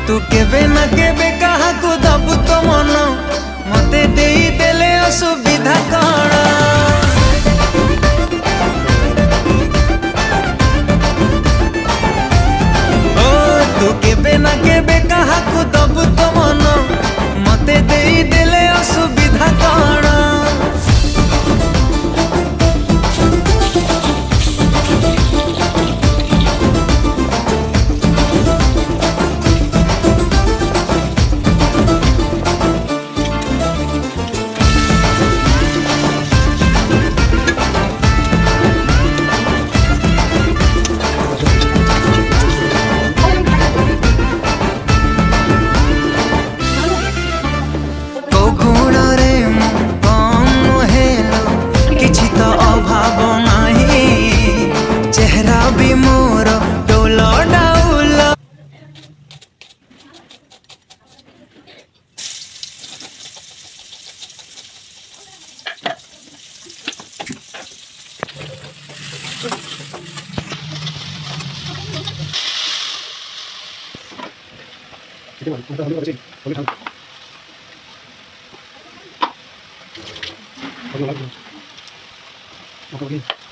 तू केबे ना केबे कहा को दबु तो मन मते देई देले असुविधा कण ओ तू केबे ना केबे कहा को दबु तो मन मते देई देले असुविधा कण Okay.